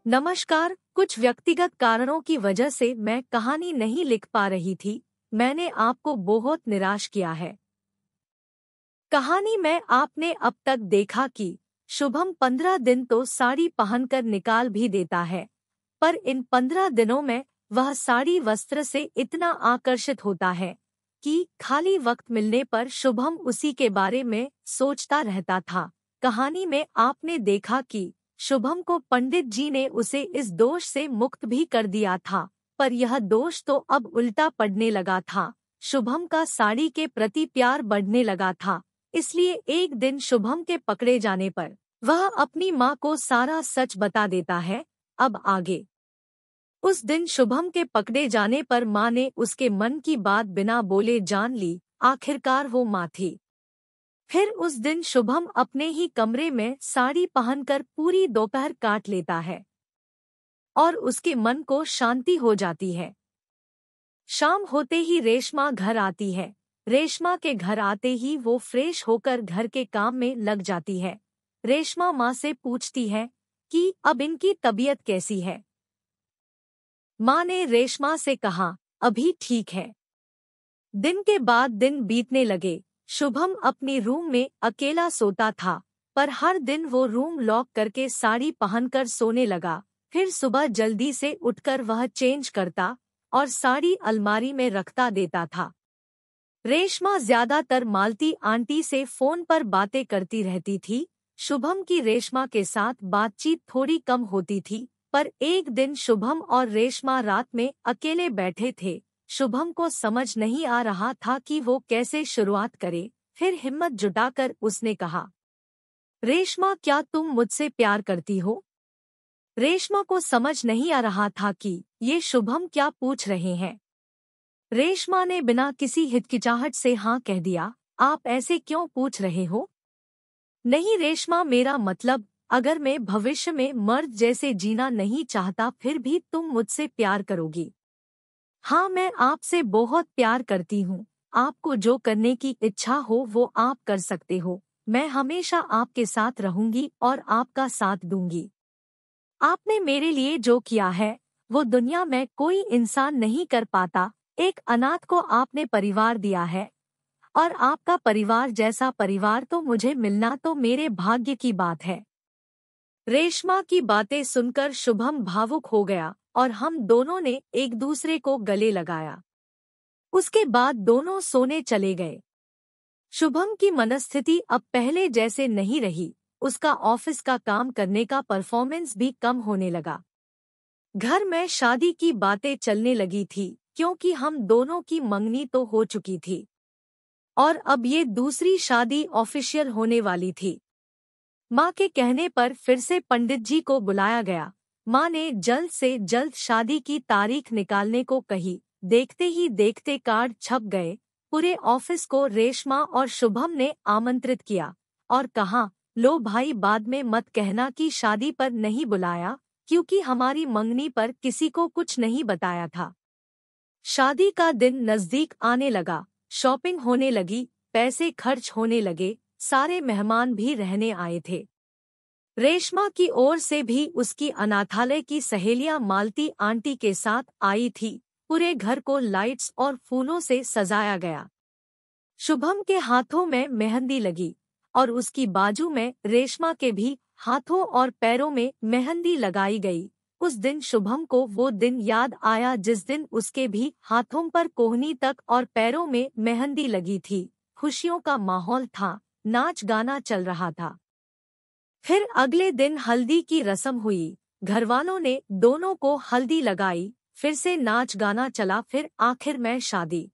नमस्कार। कुछ व्यक्तिगत कारणों की वजह से मैं कहानी नहीं लिख पा रही थी। मैंने आपको बहुत निराश किया है। कहानी में आपने अब तक देखा कि शुभम 15 दिन तो साड़ी पहनकर निकाल भी देता है, पर इन 15 दिनों में वह साड़ी वस्त्र से इतना आकर्षित होता है कि खाली वक्त मिलने पर शुभम उसी के बारे में सोचता रहता था। कहानी में आपने देखा कि शुभम को पंडित जी ने उसे इस दोष से मुक्त भी कर दिया था, पर यह दोष तो अब उल्टा पड़ने लगा था। शुभम का साड़ी के प्रति प्यार बढ़ने लगा था, इसलिए एक दिन शुभम के पकड़े जाने पर वह अपनी माँ को सारा सच बता देता है। अब आगे। उस दिन शुभम के पकड़े जाने पर माँ ने उसके मन की बात बिना बोले जान ली। आखिरकार वो माँ थी। फिर उस दिन शुभम अपने ही कमरे में साड़ी पहनकर पूरी दोपहर काट लेता है और उसके मन को शांति हो जाती है। शाम होते ही रेशमा घर आती है। रेशमा के घर आते ही वो फ्रेश होकर घर के काम में लग जाती है। रेशमा माँ से पूछती है कि अब इनकी तबीयत कैसी है। माँ ने रेशमा से कहा, अभी ठीक है। दिन के बाद दिन बीतने लगे। शुभम अपने रूम में अकेला सोता था, पर हर दिन वो रूम लॉक करके साड़ी पहनकर सोने लगा। फिर सुबह जल्दी से उठकर वह चेंज करता और साड़ी अलमारी में रखता देता था। रेशमा ज्यादातर मालती आंटी से फोन पर बातें करती रहती थी। शुभम की रेशमा के साथ बातचीत थोड़ी कम होती थी, पर एक दिन शुभम और रेशमा रात में अकेले बैठे थे। शुभम को समझ नहीं आ रहा था कि वो कैसे शुरुआत करे। फिर हिम्मत जुटाकर उसने कहा, रेशमा, क्या तुम मुझसे प्यार करती हो? रेशमा को समझ नहीं आ रहा था कि ये शुभम क्या पूछ रहे हैं। रेशमा ने बिना किसी हिचकिचाहट से हाँ कह दिया। आप ऐसे क्यों पूछ रहे हो? नहीं रेशमा, मेरा मतलब, अगर मैं भविष्य में मर्द जैसे जीना नहीं चाहता फिर भी तुम मुझसे प्यार करोगी? हाँ, मैं आपसे बहुत प्यार करती हूँ। आपको जो करने की इच्छा हो वो आप कर सकते हो। मैं हमेशा आपके साथ रहूंगी और आपका साथ दूंगी। आपने मेरे लिए जो किया है वो दुनिया में कोई इंसान नहीं कर पाता। एक अनाथ को आपने परिवार दिया है, और आपका परिवार जैसा परिवार तो मुझे मिलना तो मेरे भाग्य की बात है। रेशमा की बातें सुनकर शुभम भावुक हो गया और हम दोनों ने एक दूसरे को गले लगाया। उसके बाद दोनों सोने चले गए। शुभम की मनस्थिति अब पहले जैसे नहीं रही। उसका ऑफिस का काम करने का परफॉर्मेंस भी कम होने लगा। घर में शादी की बातें चलने लगी थी, क्योंकि हम दोनों की मंगनी तो हो चुकी थी और अब ये दूसरी शादी ऑफिशियल होने वाली थी। माँ के कहने पर फिर से पंडित जी को बुलाया गया। माँ ने जल्द से जल्द शादी की तारीख निकालने को कही। देखते ही देखते कार्ड छप गए। पूरे ऑफिस को रेशमा और शुभम ने आमंत्रित किया और कहा, लो भाई, बाद में मत कहना कि शादी पर नहीं बुलाया, क्योंकि हमारी मंगनी पर किसी को कुछ नहीं बताया था। शादी का दिन नजदीक आने लगा। शॉपिंग होने लगी, पैसे खर्च होने लगे। सारे मेहमान भी रहने आए थे। रेशमा की ओर से भी उसकी अनाथालय की सहेलियां मालती आंटी के साथ आई थी। पूरे घर को लाइट्स और फूलों से सजाया गया। शुभम के हाथों में मेहंदी लगी और उसकी बाजू में रेशमा के भी हाथों और पैरों में मेहंदी लगाई गई। उस दिन शुभम को वो दिन याद आया जिस दिन उसके भी हाथों पर कोहनी तक और पैरों में मेहंदी लगी थी। खुशियों का माहौल था, नाच गाना चल रहा था। फिर अगले दिन हल्दी की रस्म हुई। घरवालों ने दोनों को हल्दी लगाई, फिर से नाच गाना चला, फिर आखिर में शादी।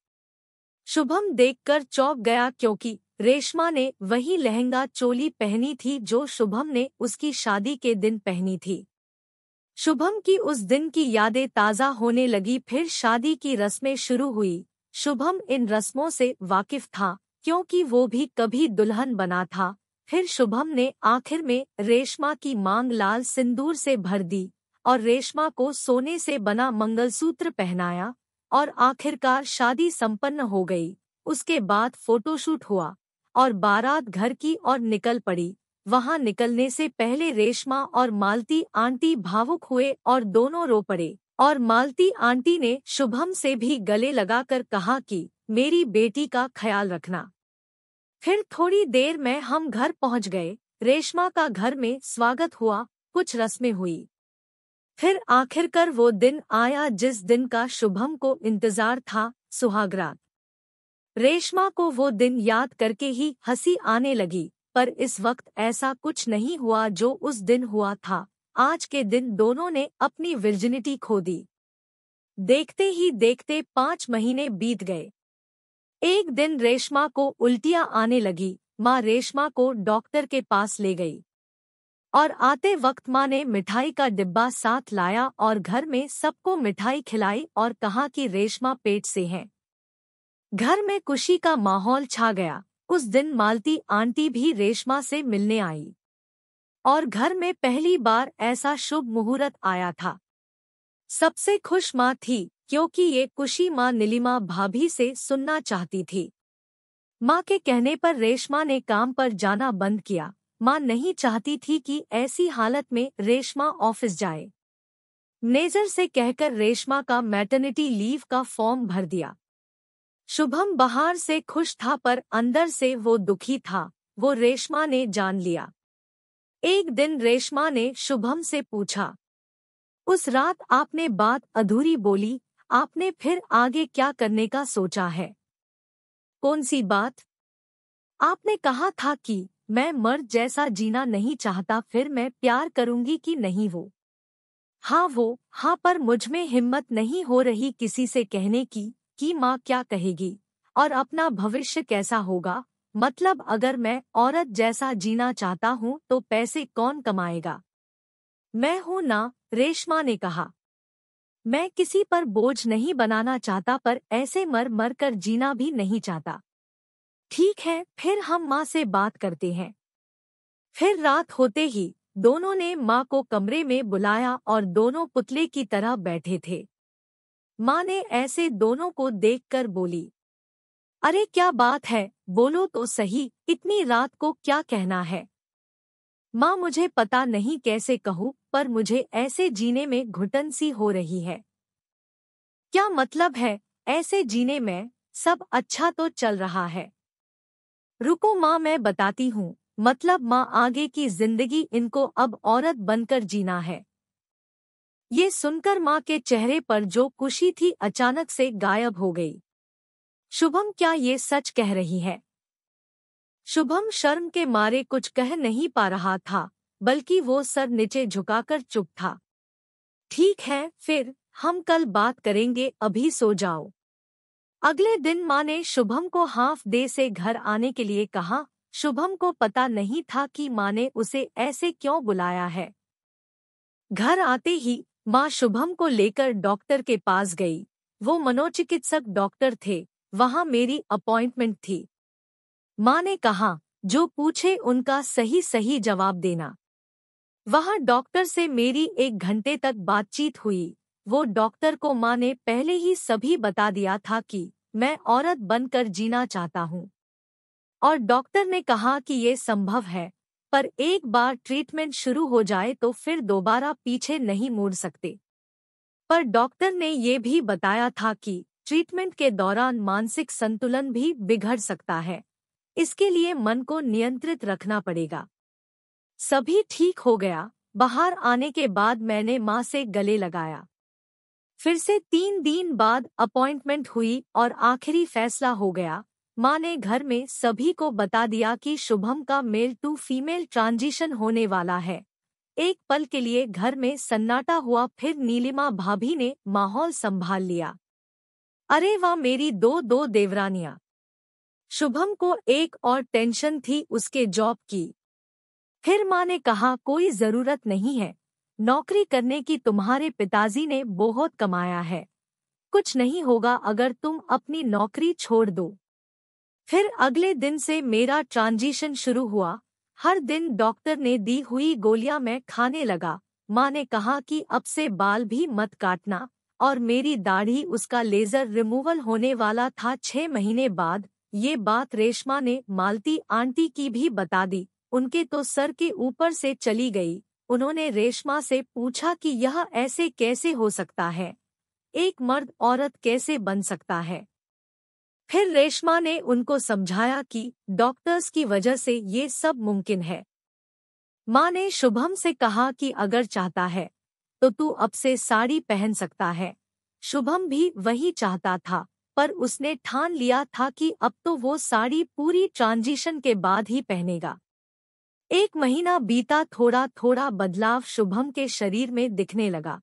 शुभम देखकर चौंक गया, क्योंकि रेशमा ने वही लहंगा चोली पहनी थी जो शुभम ने उसकी शादी के दिन पहनी थी। शुभम की उस दिन की यादें ताज़ा होने लगी। फिर शादी की रस्में शुरू हुई। शुभम इन रस्मों से वाकिफ था, क्योंकि वो भी कभी दुल्हन बना था। फिर शुभम ने आखिर में रेशमा की मांग लाल सिंदूर से भर दी और रेशमा को सोने से बना मंगलसूत्र पहनाया। और आखिरकार शादी संपन्न हो गई। उसके बाद फोटोशूट हुआ और बारात घर की ओर निकल पड़ी। वहां निकलने से पहले रेशमा और मालती आंटी भावुक हुए और दोनों रो पड़े और मालती आंटी ने शुभम से भी गले लगाकर कहा कि मेरी बेटी का ख्याल रखना। फिर थोड़ी देर में हम घर पहुंच गए। रेशमा का घर में स्वागत हुआ, कुछ रस्में हुई। फिर आखिरकार वो दिन आया जिस दिन का शुभम को इंतजार था, सुहागरात। रेशमा को वो दिन याद करके ही हंसी आने लगी, पर इस वक्त ऐसा कुछ नहीं हुआ जो उस दिन हुआ था। आज के दिन दोनों ने अपनी विर्जिनिटी खो दी। देखते ही देखते 5 महीने बीत गए। एक दिन रेशमा को उल्टियां आने लगी। माँ रेशमा को डॉक्टर के पास ले गई और आते वक्त माँ ने मिठाई का डिब्बा साथ लाया और घर में सबको मिठाई खिलाई और कहा कि रेशमा पेट से है। घर में खुशी का माहौल छा गया। उस दिन मालती आंटी भी रेशमा से मिलने आई और घर में पहली बार ऐसा शुभ मुहूर्त आया था। सबसे खुश माँ थी क्योंकि ये खुशी माँ नीलिमा भाभी से सुनना चाहती थी। माँ के कहने पर रेशमा ने काम पर जाना बंद किया। माँ नहीं चाहती थी कि ऐसी हालत में रेशमा ऑफिस जाए। मैनेजर से कहकर रेशमा का मैटरनिटी लीव का फॉर्म भर दिया। शुभम बाहर से खुश था पर अंदर से वो दुखी था। वो रेशमा ने जान लिया। एक दिन रेशमा ने शुभम से पूछा, उस रात आपने बात अधूरी बोली, आपने फिर आगे क्या करने का सोचा है? कौन सी बात? आपने कहा था कि मैं मर्द जैसा जीना नहीं चाहता, फिर मैं प्यार करूंगी कि नहीं? हाँ, पर मुझमें हिम्मत नहीं हो रही किसी से कहने की कि माँ क्या कहेगी और अपना भविष्य कैसा होगा। मतलब अगर मैं औरत जैसा जीना चाहता हूँ तो पैसे कौन कमाएगा? मैं हूँ ना, रेशमा ने कहा। मैं किसी पर बोझ नहीं बनाना चाहता, पर ऐसे मर मर कर जीना भी नहीं चाहता। ठीक है, फिर हम माँ से बात करते हैं। फिर रात होते ही दोनों ने माँ को कमरे में बुलाया और दोनों पुतले की तरह बैठे थे। माँ ने ऐसे दोनों को देखकर बोली, अरे क्या बात है, बोलो तो सही, इतनी रात को क्या कहना है? माँ मुझे पता नहीं कैसे कहूँ, पर मुझे ऐसे जीने में घुटन सी हो रही है। क्या मतलब है ऐसे जीने में? सब अच्छा तो चल रहा है। रुको माँ, मैं बताती हूँ। मतलब माँ, आगे की जिंदगी इनको अब औरत बनकर जीना है। ये सुनकर माँ के चेहरे पर जो खुशी थी अचानक से गायब हो गई। शुभम, क्या ये सच कह रही है? शुभम शर्म के मारे कुछ कह नहीं पा रहा था, बल्कि वो सर नीचे झुकाकर चुप था। ठीक है, फिर हम कल बात करेंगे, अभी सो जाओ। अगले दिन माँ ने शुभम को हाफ डे से घर आने के लिए कहा। शुभम को पता नहीं था कि माँ ने उसे ऐसे क्यों बुलाया है। घर आते ही माँ शुभम को लेकर डॉक्टर के पास गई। वो मनोचिकित्सक डॉक्टर थे। वहाँ मेरी अपॉइंटमेंट थी। माँ ने कहा, जो पूछे उनका सही सही जवाब देना। वहाँ डॉक्टर से मेरी 1 घंटे तक बातचीत हुई। वो डॉक्टर को माँ ने पहले ही सभी बता दिया था कि मैं औरत बनकर जीना चाहता हूँ और डॉक्टर ने कहा कि ये संभव है, पर एक बार ट्रीटमेंट शुरू हो जाए तो फिर दोबारा पीछे नहीं मुड़ सकते। पर डॉक्टर ने ये भी बताया था कि ट्रीटमेंट के दौरान मानसिक संतुलन भी बिगड़ सकता है, इसके लिए मन को नियंत्रित रखना पड़ेगा। सभी ठीक हो गया। बाहर आने के बाद मैंने माँ से गले लगाया। फिर से 3 दिन बाद अपॉइंटमेंट हुई और आखिरी फैसला हो गया। माँ ने घर में सभी को बता दिया कि शुभम का मेल टू फीमेल ट्रांजिशन होने वाला है। एक पल के लिए घर में सन्नाटा हुआ, फिर नीलिमा भाभी ने माहौल संभाल लिया। अरे वाह, मेरी दो देवरानियां। शुभम को एक और टेंशन थी, उसके जॉब की। फिर माँ ने कहा, कोई जरूरत नहीं है नौकरी करने की, तुम्हारे पिताजी ने बहुत कमाया है, कुछ नहीं होगा अगर तुम अपनी नौकरी छोड़ दो। फिर अगले दिन से मेरा ट्रांजिशन शुरू हुआ। हर दिन डॉक्टर ने दी हुई गोलियां मैं खाने लगा। माँ ने कहा कि अब से बाल भी मत काटना, और मेरी दाढ़ी उसका लेजर रिमूवल होने वाला था 6 महीने बाद। ये बात रेशमा ने मालती आंटी की भी बता दी। उनके तो सर के ऊपर से चली गई। उन्होंने रेशमा से पूछा कि यह ऐसे कैसे हो सकता है, एक मर्द औरत कैसे बन सकता है। फिर रेशमा ने उनको समझाया कि डॉक्टर्स की वजह से ये सब मुमकिन है। माँ ने शुभम से कहा कि अगर चाहता है तो तू अब से साड़ी पहन सकता है। शुभम भी वही चाहता था, पर उसने ठान लिया था कि अब तो वो साड़ी पूरी ट्रांजिशन के बाद ही पहनेगा। 1 महीना बीता, थोड़ा थोड़ा बदलाव शुभम के शरीर में दिखने लगा।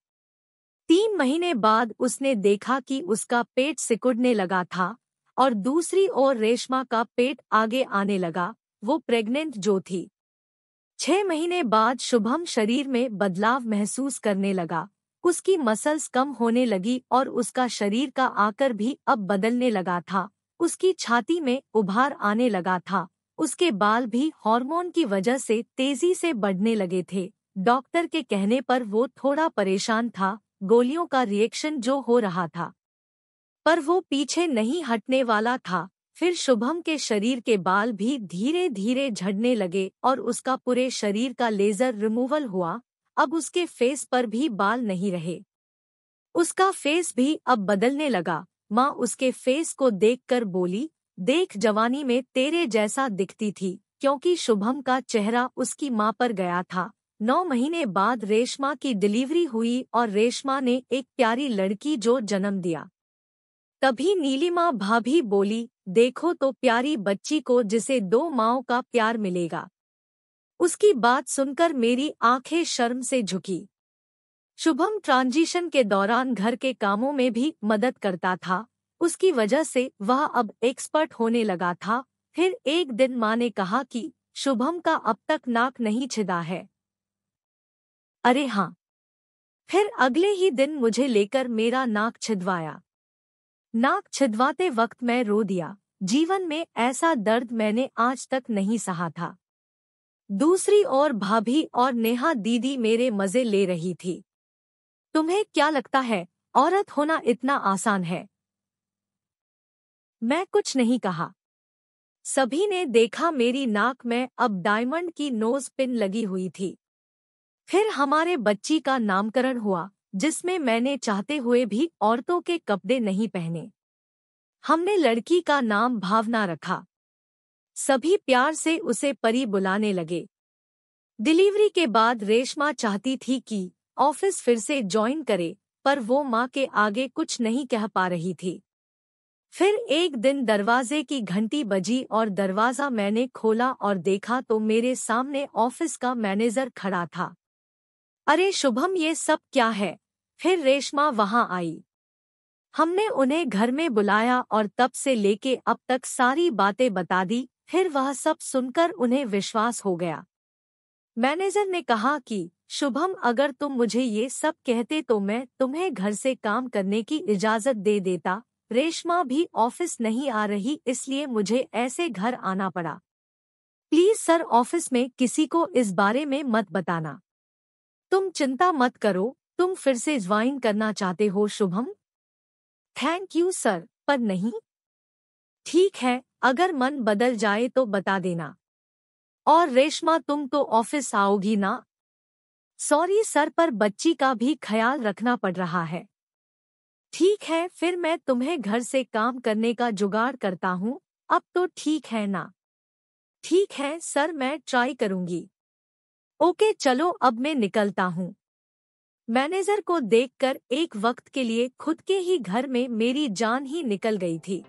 3 महीने बाद उसने देखा कि उसका पेट सिकुड़ने लगा था और दूसरी ओर रेशमा का पेट आगे आने लगा, वो प्रेग्नेंट जो थी। 6 महीने बाद शुभम शरीर में बदलाव महसूस करने लगा। उसकी मसल्स कम होने लगी और उसका शरीर का आकार भी अब बदलने लगा था। उसकी छाती में उभार आने लगा था। उसके बाल भी हार्मोन की वजह से तेजी से बढ़ने लगे थे। डॉक्टर के कहने पर वो थोड़ा परेशान था, गोलियों का रिएक्शन जो हो रहा था, पर वो पीछे नहीं हटने वाला था। फिर शुभम के शरीर के बाल भी धीरे धीरे झड़ने लगे और उसका पूरे शरीर का लेजर रिमूवल हुआ। अब उसके फेस पर भी बाल नहीं रहे। उसका फेस भी अब बदलने लगा। माँ उसके फेस को देखकर बोली, देख, जवानी में तेरे जैसा दिखती थी, क्योंकि शुभम का चेहरा उसकी माँ पर गया था। 9 महीने बाद रेशमा की डिलीवरी हुई और रेशमा ने एक प्यारी लड़की जो जन्म दिया। तभी नीलिमा भाभी बोली, देखो तो प्यारी बच्ची को जिसे 2 माँओं का प्यार मिलेगा। उसकी बात सुनकर मेरी आंखें शर्म से झुकी। शुभम ट्रांजिशन के दौरान घर के कामों में भी मदद करता था। उसकी वजह से वह अब एक्सपर्ट होने लगा था। फिर एक दिन माँ ने कहा कि शुभम का अब तक नाक नहीं छिदा है। अरे हाँ। फिर अगले ही दिन मुझे लेकर मेरा नाक छिदवाया। नाक छिदवाते वक्त मैं रो दिया। जीवन में ऐसा दर्द मैंने आज तक नहीं सहा था। दूसरी ओर भाभी और नेहा दीदी मेरे मजे ले रही थी। तुम्हें क्या लगता है, औरत होना इतना आसान है? मैं कुछ नहीं कहा। सभी ने देखा मेरी नाक में अब डायमंड की नोज पिन लगी हुई थी। फिर हमारे बच्ची का नामकरण हुआ, जिसमें मैंने चाहते हुए भी औरतों के कपड़े नहीं पहने। हमने लड़की का नाम भावना रखा। सभी प्यार से उसे परी बुलाने लगे। डिलीवरी के बाद रेशमा चाहती थी कि ऑफिस फिर से ज्वाइन करे, पर वो माँ के आगे कुछ नहीं कह पा रही थी। फिर एक दिन दरवाजे की घंटी बजी और दरवाजा मैंने खोला और देखा तो मेरे सामने ऑफिस का मैनेजर खड़ा था। अरे शुभम, ये सब क्या है? फिर रेशमा वहां आई। हमने उन्हें घर में बुलाया और तब से लेके अब तक सारी बातें बता दी। फिर वह सब सुनकर उन्हें विश्वास हो गया। मैनेजर ने कहा कि शुभम, अगर तुम मुझे ये सब कहते तो मैं तुम्हें घर से काम करने की इजाजत दे देता। रेशमा भी ऑफिस नहीं आ रही, इसलिए मुझे ऐसे घर आना पड़ा। प्लीज सर, ऑफिस में किसी को इस बारे में मत बताना। तुम चिंता मत करो, तुम फिर से ज्वाइन करना चाहते हो शुभम? थैंक यू सर, पर नहीं। ठीक है, अगर मन बदल जाए तो बता देना। और रेशमा, तुम तो ऑफिस आओगी ना? सॉरी सर, पर बच्ची का भी ख्याल रखना पड़ रहा है। ठीक है, फिर मैं तुम्हें घर से काम करने का जुगाड़ करता हूँ। अब तो ठीक है ना? ठीक है सर, मैं ट्राई करूँगी। ओके चलो, अब मैं निकलता हूँ। मैनेजर को देखकर एक वक्त के लिए खुद के ही घर में मेरी जान ही निकल गई थी।